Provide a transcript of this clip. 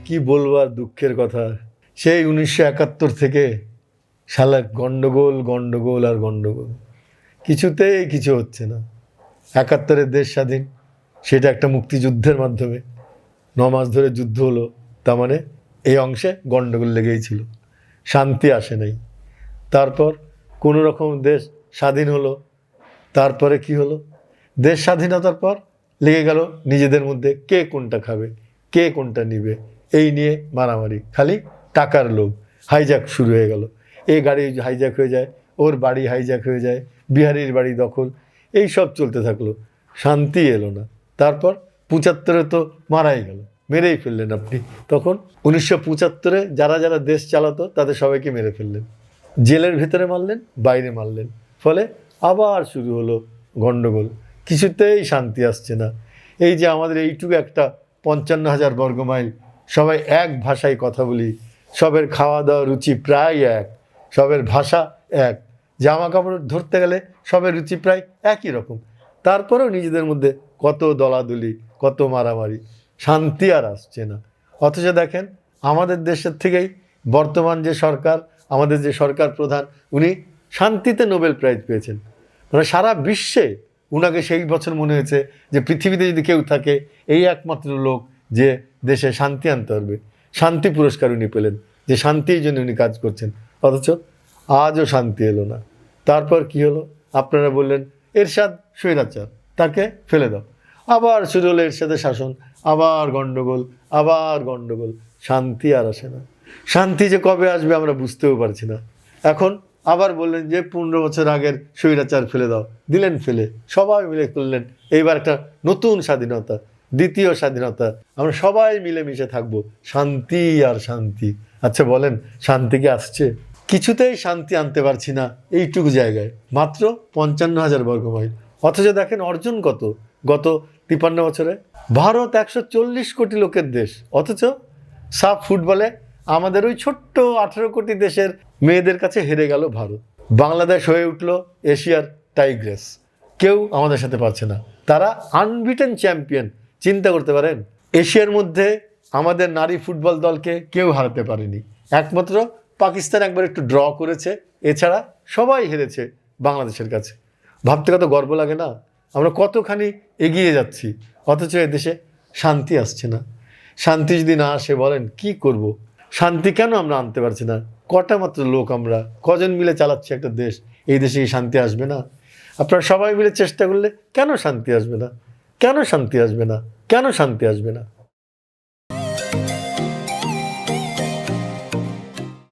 কি বলবো আর দুঃখের কথা, সেই 1971 থেকে শালা গন্ডগোল গন্ডগোল আর গন্ডগোল, কিছুতেই কিছু হচ্ছে না। 71-এর দেশ স্বাধীন, সেটা একটা মুক্তিযুদ্ধের মাধ্যমে 9 মাস ধরে যুদ্ধ হলো, তার মানে এই অংশে গন্ডগোল লেগেই ছিল, শান্তি আসে নাই। তারপর কোনো রকম দেশ স্বাধীন হলো, তারপরে কি হলো, দেশ স্বাধীনতার পর লেগে গেল নিজেদের মধ্যে কে কোনটা খাবে, কে কোনটা নিবে, এই নিয়ে মারামারি, খালি টাকার লোভ। হাইজ্যাক শুরু হয়ে গেল, এই গাড়ি হাইজ্যাক হয়ে যায়, ওর বাড়ি হাইজ্যাক হয়ে যায়, বিহারির বাড়ি দখল, এই সব চলতে থাকলো, শান্তি এলো না। তারপর 75-এ তো মারাই গেল, মেরেই ফেললেন আপনি। তখন 1975-এ যারা যারা দেশ চালাতো তাদের সবাইকে মেরে ফেললেন, জেলের ভেতরে মারলেন, বাইরে মারলেন, ফলে আবার শুরু হলো গণ্ডগোল, কিছুতেই শান্তি আসছে না। এই যে আমাদের এইটুকু একটা 55,000 বর্গমাইল, সবাই এক ভাষায় কথা বলি, সবের খাওয়া দাওয়া রুচি প্রায় এক, সবের ভাষা এক, জামা কাপড় ধরতে গেলে সবের রুচি প্রায় একই রকম, তারপরেও নিজেদের মধ্যে কত দলাদলি, কত মারামারি, শান্তি আর আসছে না। অথচ দেখেন আমাদের দেশের থেকেই বর্তমান যে সরকার, আমাদের যে সরকার প্রধান, উনি শান্তিতে নোবেল প্রাইজ পেয়েছেন। মানে সারা বিশ্বে উনাকে সেই বছর মনে হয়েছে যে পৃথিবীতে যদি কেউ থাকে, এই একমাত্র লোক যে দেশে শান্তি আনতে পারবে, শান্তি পুরস্কার উনি পেলেন, যে শান্তির জন্য উনি কাজ করছেন। অথচ আজও শান্তি এলো না। তারপর কি হলো, আপনারা বললেন এরশাদ স্বৈরাচার, তাকে ফেলে দাও, আবার শুরু হলো এরশাদের শাসন, আবার গণ্ডগোল, আবার গণ্ডগোল, শান্তি আর আসে না। শান্তি যে কবে আসবে আমরা বুঝতেও পারছি না। এখন আবার বললেন যে 15 বছর আগের স্বৈরাচার ফেলে দাও, দিলেন ফেলে, সবাই মিলে করলেন এইবার একটা নতুন স্বাধীনতা, দ্বিতীয় স্বাধীনতা, আমরা সবাই মিলেমিশে থাকবো, শান্তি আর শান্তি। আচ্ছা বলেন, শান্তি কি আসছে? কিছুতেই শান্তি আনতে পারছি না এইটুকু জায়গায়, মাত্র 55,000 বর্গমাইল। অথচ দেখেন অর্জন কত, গত 53 বছরে ভারত 140 কোটি লোকের দেশ, অথচ সাফ ফুটবলে আমাদের ওই ছোট্ট 18 কোটি দেশের মেয়েদের কাছে হেরে গেল ভারত। বাংলাদেশ হয়ে উঠল এশিয়ার টাইগ্রেস, কেউ আমাদের সাথে পারছে না, তারা আনবিটেন চ্যাম্পিয়ন। চিন্তা করতে পারেন, এশিয়ার মধ্যে আমাদের নারী ফুটবল দলকে কেউ হারাতে পারেনি, একমাত্র পাকিস্তান একবার একটু ড্র করেছে, এছাড়া সবাই হেরেছে বাংলাদেশের কাছে। ভাবতে কত গর্ব লাগে না, আমরা কতখানি এগিয়ে যাচ্ছি, অথচ এদেশে শান্তি আসছে না। শান্তি যদি না আসে বলেন কি করব? শান্তি কেন আমরা আনতে পারছি না? কটা মাত্র লোক, আমরা কজন মিলে চালাচ্ছি একটা দেশ, এই দেশে কি শান্তি আসবে না? আপনারা সবাই মিলে চেষ্টা করলে কেন শান্তি আসবে না? কেন শান্তি আসবে না? কেন শান্তি আসবে না?